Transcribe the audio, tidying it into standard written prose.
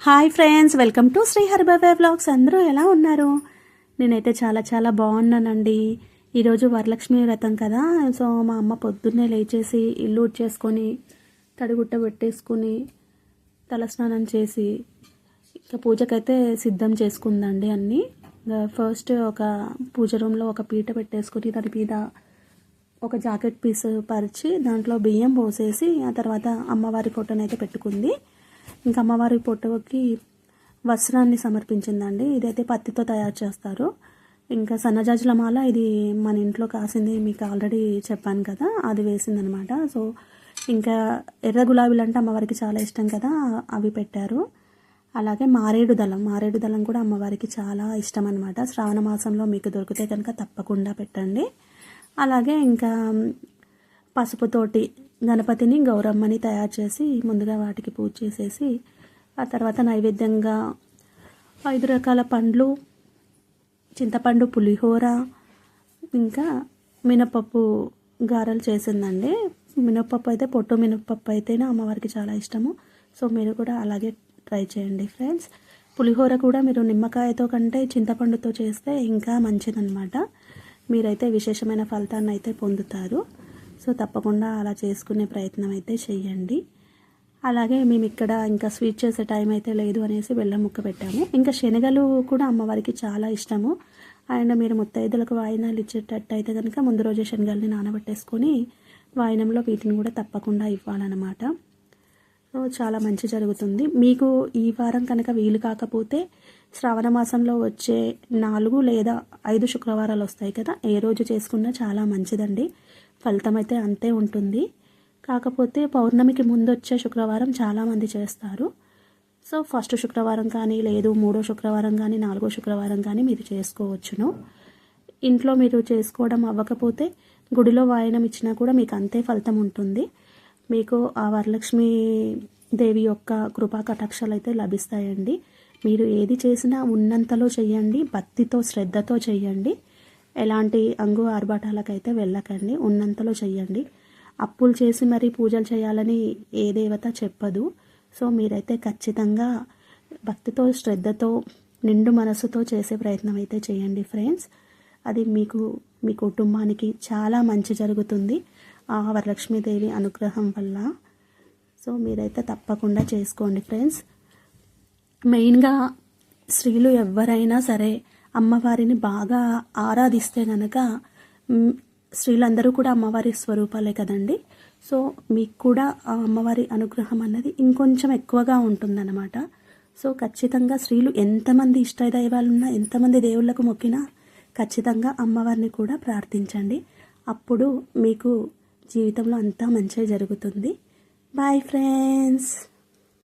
Hi friends, welcome to Shri Haribaba vlogs. అందరూ ఎలా ఉన్నారు? నేనైతే చాలా చాలా బాగున్నానండి. ఈరోజు వరలక్ష్మి వ్రతం కదా, సో మా అమ్మ పొద్దున్నే లేచేసి ఇల్లు ఊడ్చేసుకొని తడిగుట్ట పెట్టేసుకుని తలస్నానం చేసి ఇక పూజకైతే సిద్ధం చేసుకుందండి. అన్నీ ఫస్ట్ ఒక పూజ రూమ్లో ఒక పీట పెట్టేసుకుని దాని మీద ఒక జాకెట్ పీస్ పరిచి దాంట్లో బియ్యం పోసేసి ఆ తర్వాత అమ్మవారి ఫోటోనైతే పెట్టుకుంది. ఇంకా అమ్మవారి ఫోటోకి వస్త్రాన్ని సమర్పించిందండి. ఇదైతే పత్తితో తయారు చేస్తారు. ఇంకా సన్నజాజుల మాల ఇది మన ఇంట్లో కాసింది, మీకు ఆల్రెడీ చెప్పాను కదా, అది వేసిందనమాట. సో ఇంకా ఎర్ర గులాబీలు అంటే అమ్మవారికి చాలా ఇష్టం కదా, అవి పెట్టారు. అలాగే మారేడు దళం కూడా అమ్మవారికి చాలా ఇష్టం అనమాట. శ్రావణ మాసంలో మీకు దొరికితే కనుక తప్పకుండా పెట్టండి. అలాగే ఇంకా పసుపుతోటి గణపతిని గౌరమ్మని తయారు చేసి ముందుగా వాటికి పూజ చేసేసి ఆ తర్వాత నైవేద్యంగా 5 రకాల పండ్లు, చింతపండు పులిహోర, ఇంకా మినపప్పు గారెలు చేసిందండి. మినపప్పు అయితే పొట్టు మినపప్పు అయితేనే అమ్మవారికి చాలా ఇష్టము. సో మీరు కూడా అలాగే ట్రై చేయండి ఫ్రెండ్స్. పులిహోర కూడా మీరు నిమ్మకాయతో కంటే చింతపండుతో చేస్తే ఇంకా మంచిదన్నమాట. మీరైతే విశేషమైన ఫలితాన్ని అయితే పొందుతారు. సో తప్పకుండా అలా చేసుకునే ప్రయత్నం అయితే చెయ్యండి. అలాగే మేము ఇక్కడ ఇంకా స్వీట్ చేసే టైం అయితే లేదు అనేసి బెల్లం ముక్క పెట్టాము. ఇంకా శనగలు కూడా అమ్మవారికి చాలా ఇష్టము. అండ్ మీరు ముత్తైదులకు వాయినాలు ఇచ్చేటట్టు అయితే కనుక ముందు రోజే శనగల్ని నానబెట్టేసుకొని వాయినంలో వీటిని కూడా తప్పకుండా ఇవ్వాలన్నమాట. సో చాలా మంచి జరుగుతుంది. మీకు ఈ వారం కనుక వీలు కాకపోతే శ్రావణ మాసంలో వచ్చే 4 లేదా 5 శుక్రవారాలు వస్తాయి కదా, ఏ రోజు చేసుకున్నా చాలా మంచిదండి. ఫలితం అయితే అంతే ఉంటుంది. కాకపోతే పౌర్ణమికి ముందు వచ్చే శుక్రవారం చాలామంది చేస్తారు. సో ఫస్ట్ శుక్రవారం కానీ, లేదు 3వ శుక్రవారం కానీ, 4వ శుక్రవారం కానీ మీరు చేసుకోవచ్చును. ఇంట్లో మీరు చేసుకోవడం అవ్వకపోతే గుడిలో వాయనం ఇచ్చినా కూడా మీకు అంతే ఫలితం ఉంటుంది. మీకు ఆ వరలక్ష్మి దేవి యొక్క కృపా కటాక్షాలు అయితే లభిస్తాయండి. మీరు ఏది చేసినా ఉన్నంతలో చెయ్యండి, భక్తితో శ్రద్ధతో చెయ్యండి. ఎలాంటి అంగు ఆర్భాటాలకైతే వెళ్ళకండి, ఉన్నంతలో చెయ్యండి. అప్పులు చేసి మరీ పూజలు చేయాలని ఏ దేవత చెప్పదు. సో మీరైతే ఖచ్చితంగా భక్తితో శ్రద్ధతో నిండు మనసుతో చేసే ప్రయత్నం అయితే చేయండి ఫ్రెండ్స్. అది మీకు మీ కుటుంబానికి చాలా మంచి జరుగుతుంది ఆ వరలక్ష్మీదేవి అనుగ్రహం వల్ల. సో మీరైతే తప్పకుండా చేసుకోండి ఫ్రెండ్స్. మెయిన్గా స్త్రీలు ఎవరైనా సరే అమ్మవారిని బాగా ఆరాధిస్తే కనుక, స్త్రీలందరూ కూడా అమ్మవారి స్వరూపాలే కదండి. సో మీకు కూడా ఆ అమ్మవారి అనుగ్రహం అన్నది ఇంకొంచెం ఎక్కువగా ఉంటుందన్నమాట. సో ఖచ్చితంగా స్త్రీలు ఎంతమంది ఇష్టదైవాలున్నా, ఎంతమంది దేవుళ్ళకు మొక్కినా ఖచ్చితంగా అమ్మవారిని కూడా ప్రార్థించండి. అప్పుడు మీకు జీవితంలో అంతా మంచిగా జరుగుతుంది. Bye friends.